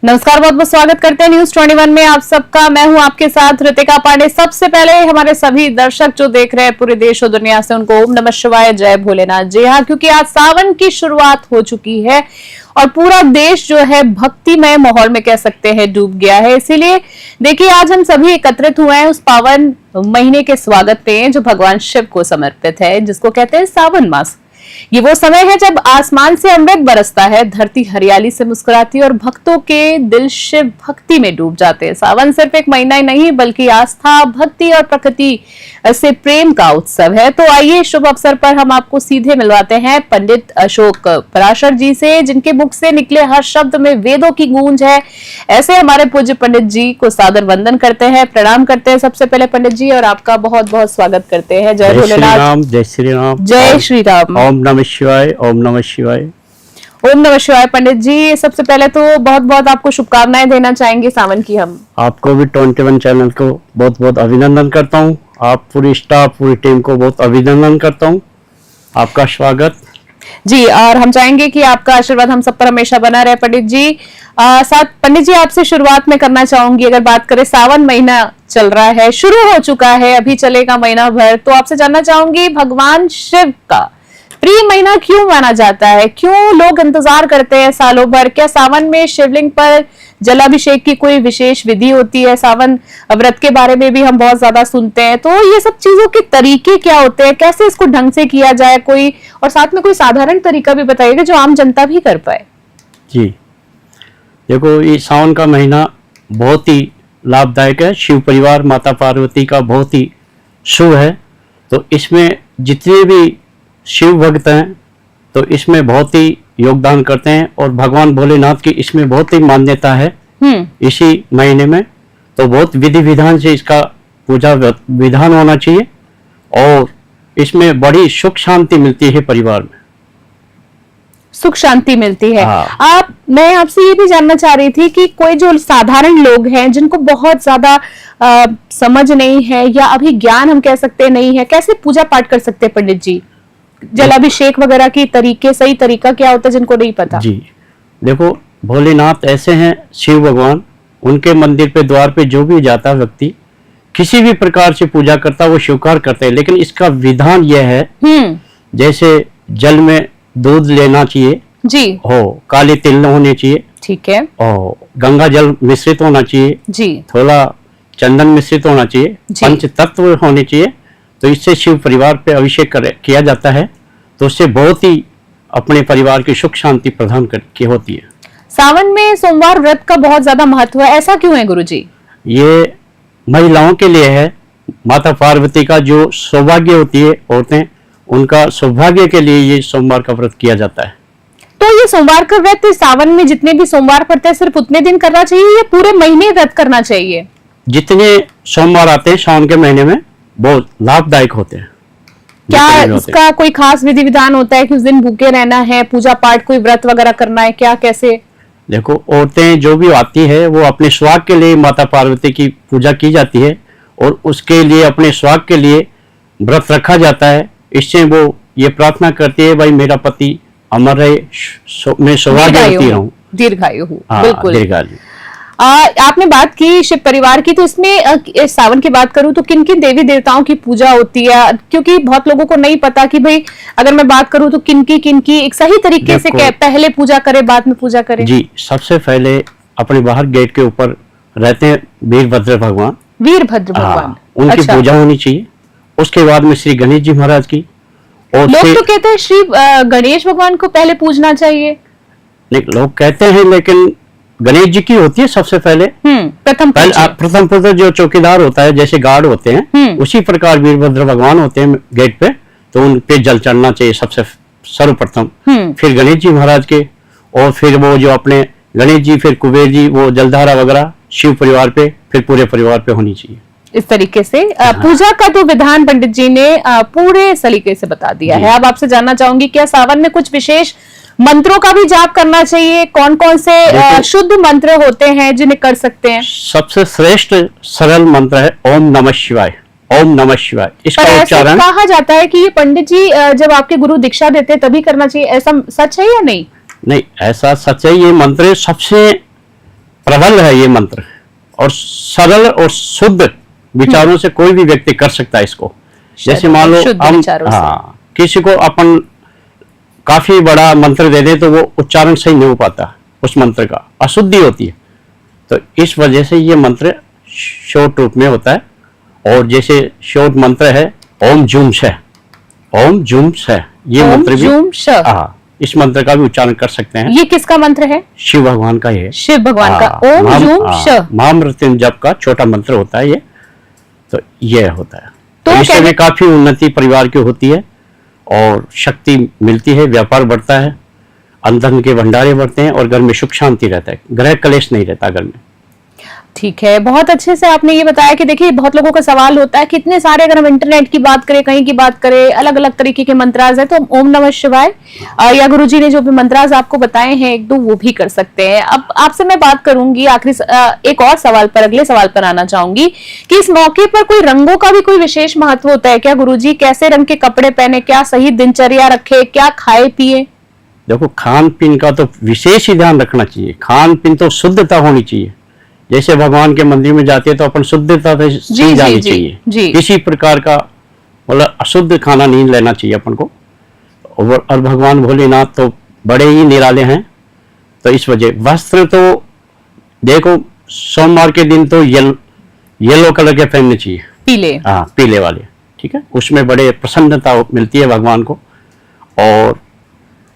नमस्कार, बहुत बहुत स्वागत करते हैं न्यूज 21 में आप सबका। मैं हूं आपके साथ ऋतिका पांडे। सबसे पहले हमारे सभी दर्शक जो देख रहे हैं पूरे देश और दुनिया से, उनको ओम नमः शिवाय, जय भोलेनाथ। जी हाँ, क्योंकि आज सावन की शुरुआत हो चुकी है और पूरा देश जो है भक्तिमय माहौल में कह सकते हैं डूब गया है। इसीलिए देखिए, आज हम सभी एकत्रित हुए हैं उस पावन महीने के स्वागत में जो भगवान शिव को समर्पित है, जिसको कहते हैं सावन मास। ये वो समय है जब आसमान से अमृत बरसता है, धरती हरियाली से मुस्कुराती है और भक्तों के दिल शिव भक्ति में डूब जाते हैं। सावन सिर्फ एक महीना ही नहीं बल्कि आस्था, भक्ति और प्रकृति से प्रेम का उत्सव है। तो आइए शुभ अवसर पर हम आपको सीधे मिलवाते हैं पंडित अशोक पराशर जी से, जिनके मुख से निकले हर शब्द में वेदों की गूंज है। ऐसे हमारे पूज्य पंडित जी को सादर वंदन करते हैं, प्रणाम करते हैं सबसे पहले पंडित जी, और आपका बहुत बहुत स्वागत करते हैं। जय भोलेनाथ, जय श्री राम, जय श्री राम। ओम नमः शिवाय, ओम नमः शिवाय, ओम नमः शिवाय। पंडित जी, सबसे पहले तो बहुत बहुत आपको शुभकामनाएं देना चाहेंगे सावन की। हम आपको भी 21 चैनल को बहुत बहुत अभिनंदन करता हूं। आप पूरी स्टाफ, पूरी टीम को बहुत अभिनंदन करता हूं। आपका स्वागत जी, और हम चाहेंगे कि आपका आशीर्वाद हम सब पर हमेशा बना रहे। पंडित जी, साथ पंडित जी आपसे शुरुआत में करना चाहूंगी, अगर बात करें सावन महीना चल रहा है, शुरू हो चुका है, अभी चलेगा महीना भर, तो आपसे जानना चाहूंगी भगवान शिव का प्रिय महीना क्यों माना जाता है? क्यों लोग इंतजार करते हैं सालों भर? क्या सावन में शिवलिंग पर जलाभिषेक की कोई विशेष विधि होती है? सावन व्रत के बारे में भी हम बहुत ज्यादा सुनते हैं, तो ये सब चीजों के तरीके क्या होते हैं? कैसे इसको ढंग से किया जाए कोई, और साथ में कोई साधारण तरीका भी बताइएगा जो आम जनता भी कर पाए। जी देखो, ये सावन का महीना बहुत ही लाभदायक है, शिव परिवार माता पार्वती का बहुत ही शुभ है। तो इसमें जितने भी शिव भक्त हैं तो इसमें बहुत ही योगदान करते हैं, और भगवान भोलेनाथ की इसमें बहुत ही मान्यता है। इसी महीने में तो बहुत विधि विधान से इसका पूजा विधान होना चाहिए, और इसमें बड़ी सुख शांति मिलती है परिवार में, सुख शांति मिलती है। मैं आपसे ये भी जानना चाह रही थी कि कोई जो साधारण लोग हैं जिनको बहुत ज्यादा समझ नहीं है या अभी ज्ञान हम कह सकते नहीं है, कैसे पूजा पाठ कर सकते हैं पंडित जी? जलाभिषेक वगैरह की तरीके, सही तरीका क्या होता है जिनको नहीं पता? जी देखो, भोलेनाथ ऐसे हैं शिव भगवान, उनके मंदिर पे द्वार पे जो भी जाता व्यक्ति किसी भी प्रकार से पूजा करता वो स्वीकार करते हैं, लेकिन इसका विधान यह है जैसे जल में दूध लेना चाहिए जी, हो काले तिल होने चाहिए, ठीक है, और गंगा जल मिश्रित होना चाहिए जी, थोड़ा चंदन मिश्रित होना चाहिए, पंच तत्व होने चाहिए। तो इससे शिव परिवार पे अभिषेक किया जाता है, तो उससे बहुत ही अपने परिवार की सुख शांति प्रदान की होती है। सावन में सोमवार व्रत का बहुत ज्यादा महत्व है, ऐसा क्यों है गुरुजी? ये महिलाओं के लिए है, माता पार्वती का जो सौभाग्य होती है, औरतें उनका सौभाग्य के लिए ये सोमवार का व्रत किया जाता है। तो ये सोमवार का व्रत सावन में जितने भी सोमवार पड़ते हैं सिर्फ उतने दिन करना चाहिए या पूरे महीने व्रत करना चाहिए? जितने सोमवार आते हैं सावन के महीने में बहुत लाभदायक होते हैं। क्या इसका कोई खास विधि विधान होता है कि उस दिन भूखे रहना है, पूजा पाठ कोई व्रत वगैरह करना है, क्या कैसे? देखो, औरतें जो भी आती है वो अपने स्वाग के लिए माता पार्वती की पूजा की जाती है, और उसके लिए अपने स्वाग के लिए व्रत रखा जाता है। इससे वो ये प्रार्थना करती है, भाई मेरा पति अमर रहे, मैं सौभाग्यवती रहूं, दीर्घायु हूं। बिल्कुल, दीर्घायु। आपने बात की शिव परिवार की, तो इसमें सावन की बात करूं तो किन किन देवी देवताओं की पूजा होती है? क्योंकि बहुत लोगों को नहीं पता कि भाई अगर मैं बात करूं तो किनकी एक सही तरीके से पहले पूजा करें बाद में पूजा करें। जी, सबसे पहले अपने बाहर गेट के ऊपर रहते हैं वीरभद्र भगवान, वीरभद्र भगवान, उनकी पूजा होनी चाहिए। उसके बाद में श्री गणेश जी महाराज की, और लोग तो कहते हैं श्री गणेश भगवान को पहले पूजना चाहिए। नहीं, लोग कहते हैं, लेकिन गणेश जी की होती है सबसे पहले। प्रथम जो चौकीदार होता है, जैसे गार्ड होते हैं, उसी प्रकार वीरभद्र भगवान होते हैं गेट पे, तो उन पे जल चढ़ना चाहिए सबसे सर्वप्रथम, फिर गणेश जी महाराज के, और फिर वो जो अपने गणेश जी, फिर कुबेर जी, वो जलधारा वगैरह शिव परिवार पे, फिर पूरे परिवार पे होनी चाहिए। इस तरीके से पूजा का तो विधान पंडित जी ने पूरे सलीके से बता दिया है। अब आपसे जानना चाहूंगी, क्या सावन में कुछ विशेष मंत्रों का भी जाप करना चाहिए? कौन कौन से शुद्ध मंत्र होते हैं जिन्हें कर सकते हैं? सबसे श्रेष्ठ सरल मंत्र है ओम नमः शिवाय। ओम नमः शिवाय, इसका पर ऐसा उच्चारण कहा जाता है कि ये पंडित जी जब आपके गुरु दीक्षा देते हैं तभी करना चाहिए, ऐसा सच है या नहीं? नहीं, ऐसा सच है। ये मंत्र सबसे प्रबल है ये मंत्र, और सरल और शुद्ध विचारों से कोई भी व्यक्ति कर सकता है इसको। जैसे मान लो शुद्ध हम विचारों से। हाँ, किसी को अपन काफी बड़ा मंत्र दे दें तो वो उच्चारण सही नहीं हो पाता, उस मंत्र का अशुद्धि होती है। तो इस वजह से ये मंत्र शॉर्ट रूप में होता है। और जैसे शॉर्ट मंत्र है ओम जूम श, ओम जूम श, ये ओम मंत्र भी जूम श। हाँ, इस मंत्र का भी उच्चारण कर सकते हैं। ये किसका मंत्र है? शिव भगवान का ये, शिव भगवान का ओम जूम श। महामृत्युंजय जप का छोटा मंत्र होता है ये, तो ये होता है। तो तो इससे कहने- भी काफी उन्नति परिवार की होती है और शक्ति मिलती है, व्यापार बढ़ता है, अंधन के भंडारे बढ़ते हैं और घर में सुख शांति रहता है, ग्रह कलेश नहीं रहता घर में। ठीक है, बहुत अच्छे से आपने ये बताया कि देखिए बहुत लोगों का सवाल होता है, कितने सारे, अगर हम इंटरनेट की बात करें, कहीं की बात करें, अलग अलग तरीके के मंत्राज है, तो ओम नमः शिवाय या गुरुजी ने जो भी मंत्राज आपको बताए हैं एक दो वो भी कर सकते हैं। अब आपसे मैं बात करूंगी आखिरी एक और सवाल पर, अगले सवाल पर आना चाहूंगी कि इस मौके पर कोई रंगों का भी कोई विशेष महत्व होता है क्या गुरुजी? कैसे रंग के कपड़े पहने, क्या सही दिनचर्या रखे, क्या खाए पिए? देखो, खान पीन का तो विशेष ही ध्यान रखना चाहिए। खान पीन तो शुद्धता होनी चाहिए। जैसे भगवान के मंदिर में जाते हैं तो अपन शुद्धता से जानी चाहिए, किसी प्रकार का मतलब अशुद्ध खाना नहीं लेना चाहिए अपन को। और भगवान भोलेनाथ तो बड़े ही निराले हैं, तो इस वजह वस्त्र तो देखो सोमवार के दिन तो येलो कलर के पहनने चाहिए, पीले, हाँ पीले वाले, ठीक है, उसमें बड़े प्रसन्नता मिलती है भगवान को। और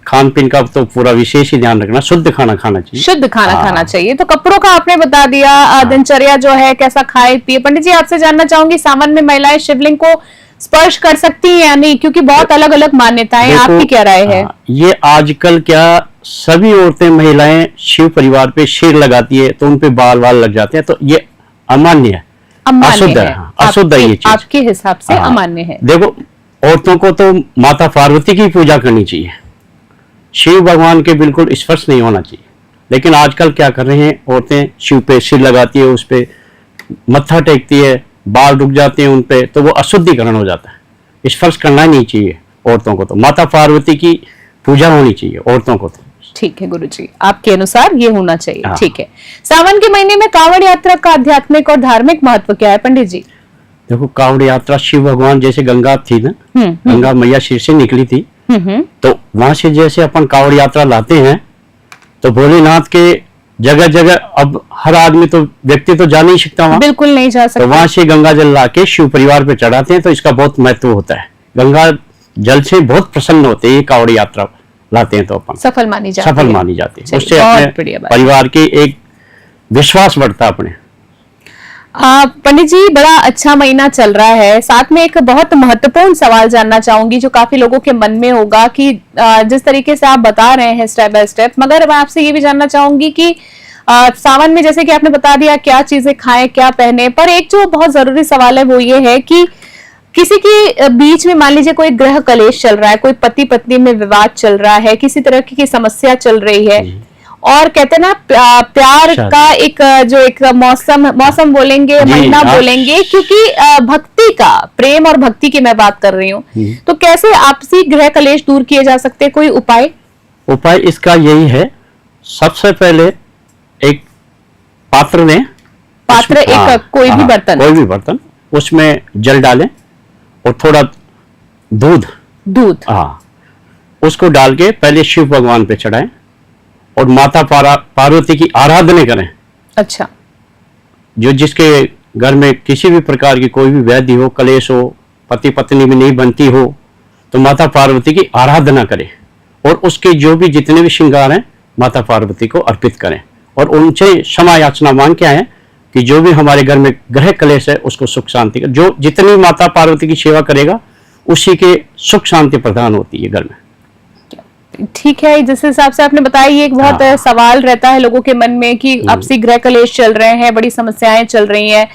खान पीन का तो पूरा विशेष ही ध्यान रखना, शुद्ध खाना खाना चाहिए, शुद्ध खाना हाँ। खाना चाहिए। तो कपड़ों का आपने बता दिया, दिनचर्या जो है कैसा खाए पिए। पंडित जी आपसे जानना चाहूंगी, सावन में महिलाएं शिवलिंग को स्पर्श कर सकती हैं या नहीं, क्योंकि बहुत अलग अलग मान्यताएं, देखो, आपकी क्या राय है? ये आजकल क्या सभी औरतें महिलाएं शिव परिवार पे शेर लगाती है तो उन पे बाल वाल लग जाते हैं, तो ये अमान्य है, अमान्य अशुद्ध है, है, हाँ, अशुद्ध है ये चीज। आपके हिसाब से हाँ। अमान्य है। देखो, औरतों को तो माता पार्वती की पूजा करनी चाहिए, शिव भगवान के बिल्कुल स्पर्श नहीं होना चाहिए। लेकिन आजकल क्या कर रहे हैं, औरतें शिव पे सिर लगाती है, उस पे मत्था टेकती है, बाल रुक जाते हैं उन पे, तो वो अशुद्धिकरण हो जाता है। स्पर्श करना ही नहीं चाहिए औरतों को, तो माता पार्वती की पूजा होनी चाहिए औरतों को तो। ठीक है गुरुजी, आपके अनुसार ये होना चाहिए। हाँ। ठीक है, सावन के महीने में कांवड़ यात्रा का आध्यात्मिक और धार्मिक महत्व क्या है पंडित जी? देखो, कांवड़ यात्रा शिव भगवान, जैसे गंगा थी ना, गंगा मैया सिर से निकली थी, तो वहां से जैसे अपन कांवड़ यात्रा लाते हैं तो भोलेनाथ के जगह जगह, अब हर आदमी तो व्यक्ति तो जा नहीं सकता वहां, बिल्कुल नहीं जा तो सकता। वहां से गंगा जल लाके शिव परिवार पे चढ़ाते हैं, तो इसका बहुत महत्व होता है। गंगा जल से बहुत प्रसन्न होते हैं, ये कांवड़ यात्रा लाते हैं तो अपन सफल मानी जाती सफल है। मानी जाती है, चलिए, उससे बहुत अपने बढ़िया बात। परिवार की एक विश्वास बढ़ता है अपने। पंडित जी, बड़ा अच्छा महीना चल रहा है, साथ में एक बहुत महत्वपूर्ण सवाल जानना चाहूंगी जो काफी लोगों के मन में होगा कि जिस तरीके से आप बता रहे हैं स्टेप बाय स्टेप, मगर मैं आपसे ये भी जानना चाहूंगी कि सावन में जैसे कि आपने बता दिया क्या चीजें खाएं क्या पहने, पर एक जो बहुत जरूरी सवाल है वो ये है कि किसी के बीच में मान लीजिए कोई ग्रह कलेश चल रहा है, कोई पति पत्नी में विवाद चल रहा है, किसी तरह की समस्या चल रही है, और कहते हैं ना प्यार का एक जो एक मौसम बोलेंगे, महीना बोलेंगे, क्योंकि भक्ति का, प्रेम और भक्ति की मैं बात कर रही हूँ, तो कैसे आपसी ग्रह कलेश दूर किए जा सकते हैं? कोई उपाय? उपाय इसका यही है, सबसे पहले एक पात्र लें, पात्र, एक कोई भी बर्तन, उसमें जल डालें और थोड़ा दूध, हाँ, उसको डाल के पहले शिव भगवान पे चढ़ाएं और माता पार्वती की आराधना करें। अच्छा। जो जिसके घर में किसी भी प्रकार की कोई भी व्याधि हो, कलेश हो, पति पत्नी में नहीं बनती हो, तो माता पार्वती की आराधना करें और उसके जो भी जितने भी श्रृंगार हैं माता पार्वती को अर्पित करें और उनसे क्षमा याचना मांग के आए कि जो भी हमारे घर में ग्रह कलेश है उसको सुख शांति का, जो जितनी माता पार्वती की सेवा करेगा उसी के सुख शांति प्रदान होती है घर में। ठीक है, जिस हिसाब से आपने बताया, ये एक बहुत सवाल रहता है लोगों के मन में कि आपसी ग्रह कलेश चल रहे हैं, बड़ी समस्याएं चल रही हैं।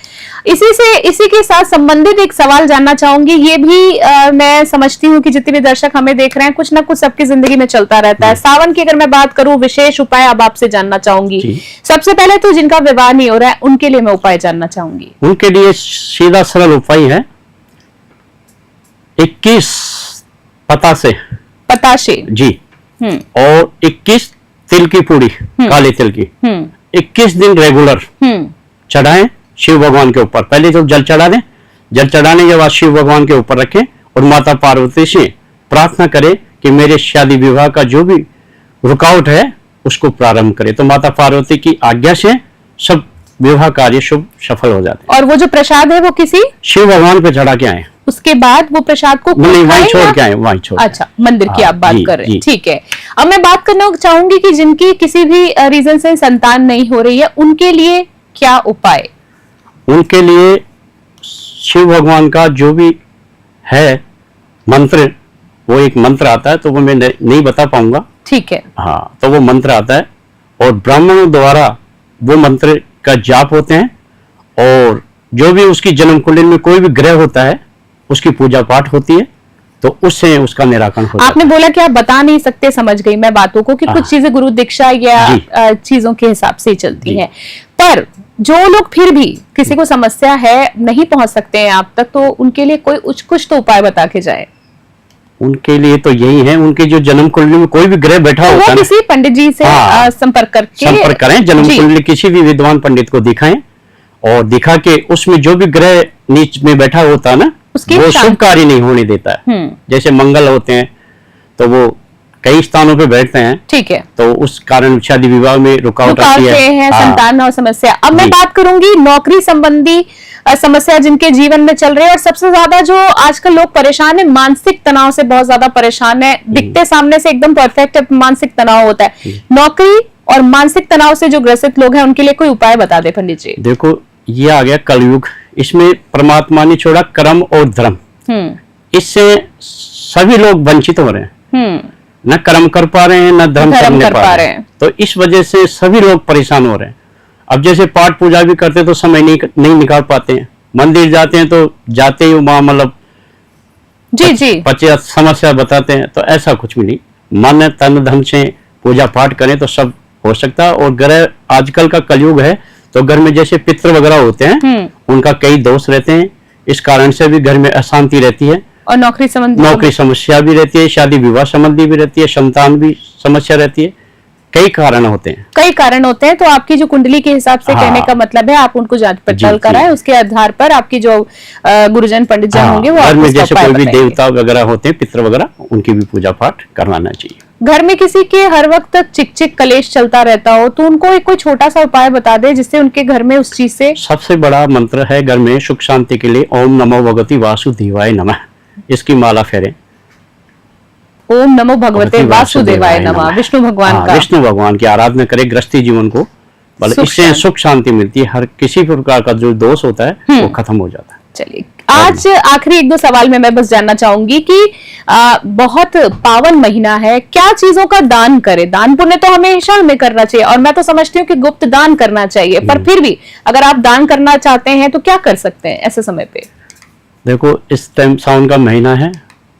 इसी के साथ संबंधित एक सवाल जानना चाहूंगी, ये भी मैं समझती हूँ कि जितने भी दर्शक हमें देख रहे हैं, कुछ ना कुछ सबकी जिंदगी में चलता रहता है। सावन की अगर मैं बात करूँ, विशेष उपाय अब आपसे जानना चाहूंगी। सबसे पहले तो जिनका विवाह नहीं हो रहा है उनके लिए मैं उपाय जानना चाहूंगी। उनके लिए सीधा सरल उपाय है, 21 पतासे पताशे। जी, और 21 तिल की पूड़ी, काले तिल की, 21 दिन रेगुलर चढ़ाएं शिव भगवान के ऊपर। पहले तो जल चढ़ा दें, जल चढ़ाने के बाद शिव भगवान के ऊपर रखें और माता पार्वती से प्रार्थना करें कि मेरे शादी विवाह का जो भी रुकावट है उसको प्रारंभ करें। तो माता पार्वती की आज्ञा से सब विवाह कार्य शुभ सफल हो जाते हैं। और वो जो प्रसाद है वो किसी शिव भगवान पे चढ़ा के आए, उसके बाद वो प्रसाद को नहीं वहीं खाएं छोड़ या- के आए, वहीं छोड़। अच्छा, मंदिर की आप बात जी, कर रहे हैं, जी। ठीक है। अब मैं बात करना चाहूंगी कि जिनकी किसी भी रीजन से संतान नहीं हो रही है, उनके लिए क्या उपाय? उनके लिए शिव भगवान का जो भी है मंत्र, वो एक मंत्र आता है, तो वो मैं नहीं बता पाऊंगा। ठीक है। हाँ, तो वो मंत्र आता है और ब्राह्मणों द्वारा वो मंत्र का जाप होते हैं, और जो भी उसकी जन्म कुंडली में कोई भी ग्रह होता है उसकी पूजा पाठ होती है, तो उससे उसका निराकरण हो जाता आपने बोला कि आप बता नहीं सकते, समझ गई मैं बातों को, कि कुछ चीजें गुरु दीक्षा या जी। चीजों के हिसाब से ही चलती जी। हैं। पर जो लोग फिर भी किसी को समस्या है, नहीं पहुंच सकते हैं आप तक, तो उनके लिए कोई कुछ तो उपाय बता के जाए। है। उनके लिए तो यही है, उनके जो जन्म कुंडली में कोई भी ग्रह बैठा तो होता वो है ना, किसी पंडित जी से हाँ, संपर्क करके संपर्क करें, जन्म जी। कुंडली किसी भी विद्वान पंडित को दिखाएं, और दिखा के उसमें जो भी ग्रह नीच में बैठा होता है ना, उसकी वो शांति। शुभ कार्य नहीं होने देता है। जैसे मंगल होते हैं तो वो कई स्थानों पे बैठते हैं, ठीक है, तो उस कारण शादी विवाह में रुकावट आती रुकावटें है। हैं, हाँ, संतान और समस्या। अब मैं जी। बात करूंगी नौकरी संबंधी समस्या जिनके जीवन में चल रही है, और सबसे ज्यादा जो आजकल लोग परेशान है, मानसिक तनाव से बहुत ज्यादा परेशान है। दिखते सामने से एकदम परफेक्ट, मानसिक तनाव होता है। नौकरी और मानसिक तनाव से जो ग्रसित लोग हैं उनके लिए कोई उपाय बता दे पंडित जी। देखो ये आ गया कलयुग, इसमें परमात्मा ने छोड़ा कर्म और धर्म, इससे सभी लोग वंचित हो रहे हैं, न कर्म कर पा रहे हैं, न धर्म करने पा रहे हैं। तो इस वजह से सभी लोग परेशान हो रहे हैं। अब जैसे पाठ पूजा भी करते तो समय नहीं निकाल पाते हैं, मंदिर जाते हैं तो जाते ही वहां मतलब जी जी, 50 समस्या बताते हैं, तो ऐसा कुछ भी नहीं। मन तन धन से पूजा पाठ करें तो सब हो सकता है। और ग्रह आजकल का कलयुग है, तो घर में जैसे पितृ वगैरह होते हैं उनका कई दोष रहते हैं, इस कारण से भी घर में अशांति रहती है, और नौकरी संबंधी नौकरी समस्या भी रहती है, शादी विवाह संबंधी भी रहती है, संतान भी समस्या रहती है, कई कारण होते हैं। कई कारण होते हैं। तो आपकी जो कुंडली के हिसाब से हाँ। कहने का मतलब है आप उनको जांच पड़ताल जी, कराएं, जी। उसके आधार पर आपकी जो गुरुजन पंडित जन हाँ, होंगे वो घर आपको में उसका जैसे उपाय कोई भी बताएंगे। देवता वगैरह होते हैं, पितृ वगैरह, उनकी भी पूजा पाठ करवाना चाहिए। घर में किसी के हर वक्त चिक चिक कलेश चलता रहता हो, तो उनको एक कोई छोटा सा उपाय बता दे जिससे उनके घर में उस चीज से सबसे बड़ा मंत्र है घर में सुख शांति के लिए, ओम नमो भगवती वासुदेवाय नमः। इसकी माला फेरें। ओम नमो भगवते वासुदेवाय नमः, विष्णु भगवान हाँ, का। विष्णु भगवान की आराधना करें गृहस्थी जीवन को, मतलब सुख इससे शांति। सुख शांति मिलती है, हर किसी प्रकार का जो दोष होता है वो खत्म हो जाता है। चलिए, आज आखिरी एक दो सवाल में मैं बस जानना चाहूंगी कि बहुत पावन महीना है, क्या चीजों का दान करें? दान पुण्य तो हमेशा हमें करना चाहिए, और मैं तो समझती हूँ कि गुप्त दान करना चाहिए, पर फिर भी अगर आप दान करना चाहते हैं तो क्या कर सकते हैं ऐसे समय पे? देखो इस टाइम सावन का महीना है,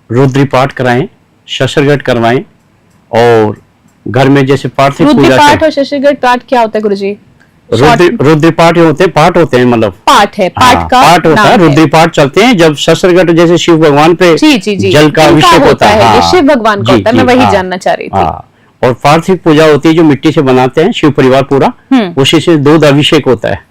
रुद्री पाठ कराएं, शस्त्रगढ़ करवाएं, और घर में जैसे पार्थिव रुद्र पूजा पाठ से और शस्त्रगढ़ पाठ क्या होता है गुरुजी? रुद्री पाठ होते हैं, पाठ होते हैं, मतलब पाठ है, पाठ हाँ, का पाठ होता है, नाम रुद्री पाठ चलते हैं जब शस्त्रगढ़ जैसे शिव भगवान पे जी जी जी, जल का इनका अभिषेक होता है। ये हाँ, शिव भगवान का जी, होता है, मैं जी, वही हाँ, जानना चाह रही थी। हाँ, और पार्थिव पूजा होती है जो मिट्टी से बनाते हैं, शिव परिवार पूरा, उसी से दूध अभिषेक होता है,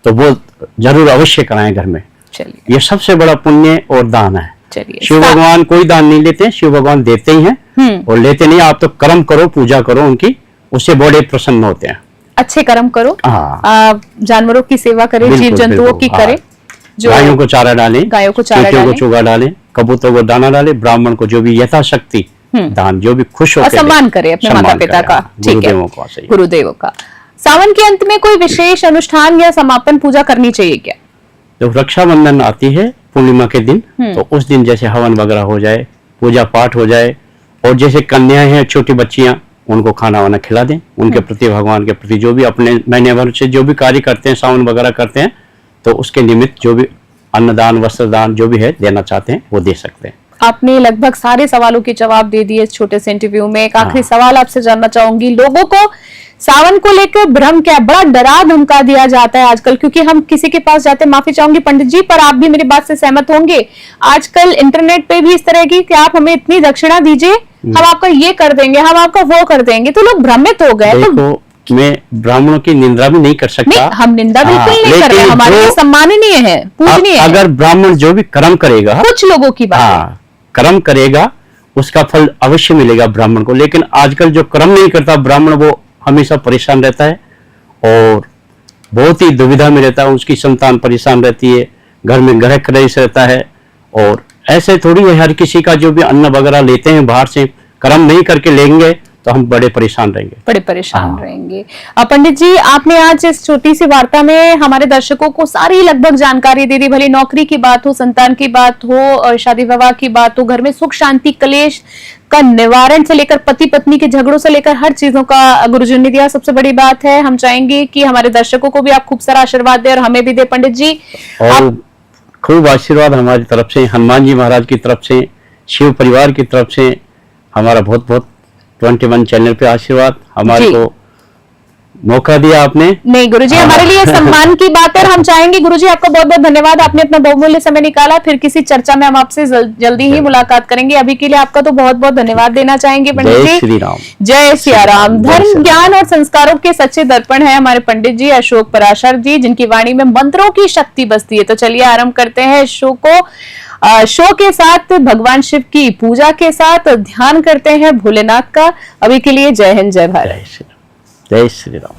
तो वो जरूर अवश्य कराएं घर में। चलिए ये सबसे बड़ा पुण्य और दान है। चलिए, शिव भगवान कोई दान नहीं लेते, शिव भगवान देते ही हैं, और लेते नहीं। आप तो कर्म करो, पूजा करो उनकी, उससे बड़े प्रसन्न होते हैं। अच्छे कर्म करो, हाँ, जानवरों की सेवा करें, बिल्कुल, जीव जंतुओं बिल्कुल, की हाँ। करें, जो गायों को चारा डालें, गायों को चारा चींटियों को डालें। चूगा डालें, कबूतरों को दाना डालें, ब्राह्मण को जो भी यथाशक्ति दान, जो भी खुश और होकर सम्मान करें अपने माता पिता का, ठीक है, गुरुदेवों का सही। गुरुदेवों का। सावन के अंत में कोई विशेष अनुष्ठान या समापन पूजा करनी चाहिए क्या? जब रक्षाबंधन आती है पूर्णिमा के दिन, तो उस दिन जैसे हवन वगैरह हो जाए, पूजा पाठ हो जाए, और जैसे कन्याएं हैं, छोटी बच्चियां, उनको खाना वाना खिला दें। उनके प्रति, भगवान के प्रति जो भी अपने महीने भर से जो भी कार्य करते हैं, सावन वगैरह करते हैं, तो उसके निमित्त जो भी अन्नदान, वस्त्रदान जो भी है देना चाहते हैं वो दे सकते हैं। आपने लगभग सारे सवालों के जवाब दे दिए इस छोटे से इंटरव्यू में। एक आखिरी सवाल आपसे जानना चाहूंगी, लोगों को सावन को लेकर भ्रम क्या है, बड़ा डरा धमका दिया जाता है आजकल, क्योंकि हम किसी के पास जाते हैं, माफी चाहूंगी पंडित जी पर आप भी मेरी बात से सहमत होंगे, आजकल इंटरनेट पे भी इस तरह की कि आप हमें इतनी दक्षिणा दीजिए, हम आपका ये कर देंगे, हम आपका वो कर देंगे, तो लोग भ्रमित हो गए। तो मैं ब्राह्मणों की निंदा भी नहीं कर सकता। नहीं, हम निंदा बिल्कुल नहीं कर रहे, हमारे लिए सम्माननीय है, पूजनीय है। अगर ब्राह्मण जो भी कर्म करेगा, कुछ लोगों की बात है, कर्म करेगा उसका फल अवश्य मिलेगा ब्राह्मण को। लेकिन आजकल जो कर्म नहीं करता ब्राह्मण, वो हमेशा परेशान रहता है और बहुत ही दुविधा में रहता है, उसकी संतान परेशान रहती है, घर में ग्रह क्लेश रहता है। और ऐसे थोड़ी है, हर किसी का जो भी अन्न वगैरह लेते हैं बाहर से, कर्म नहीं करके लेंगे तो हम बड़े परेशान रहेंगे, बड़े परेशान रहेंगे। पंडित जी, आपने आज इस छोटी सी वार्ता में हमारे दर्शकों को सारी लगभग जानकारी दे दी, भले नौकरी की बात हो, संतान की बात हो, और शादी विवाह की बात हो, घर में सुख शांति क्लेश का निवारण से लेकर पति पत्नी के झगड़ों से लेकर हर चीजों का गुरुजी ने दिया। सबसे बड़ी बात है, हम चाहेंगे कि हमारे दर्शकों को भी आप खूब सारा आशीर्वाद दे और हमें भी दे पंडित जी। और खूब आशीर्वाद हमारी तरफ से, हनुमान जी महाराज की तरफ से, शिव परिवार की तरफ से हमारा बहुत बहुत 21 चैनल पे आशीर्वाद, हमारे को मौका दिया आपने। नहीं गुरुजी, हमारे लिए सम्मान की बात है, हम चाहेंगे गुरुजी आपका बहुत बहुत धन्यवाद, आपने अपना बहुमूल्य समय निकाला। फिर किसी चर्चा में हम आपसे जल्दी ही मुलाकात करेंगे। अभी के लिए आपका तो बहुत बहुत धन्यवाद देना चाहेंगे पंडित जी। जय श्री राम। जय सिया राम। धर्म ज्ञान और संस्कारों के सच्चे दर्पण है हमारे पंडित जी अशोक पराशर जी, जिनकी वाणी में मंत्रों की शक्ति बसती है। तो चलिए आरंभ करते हैं शो को। शो के साथ भगवान शिव की पूजा के साथ ध्यान करते हैं भोलेनाथ का। अभी के लिए जय हिंद, जय भारत। जय श्री राम।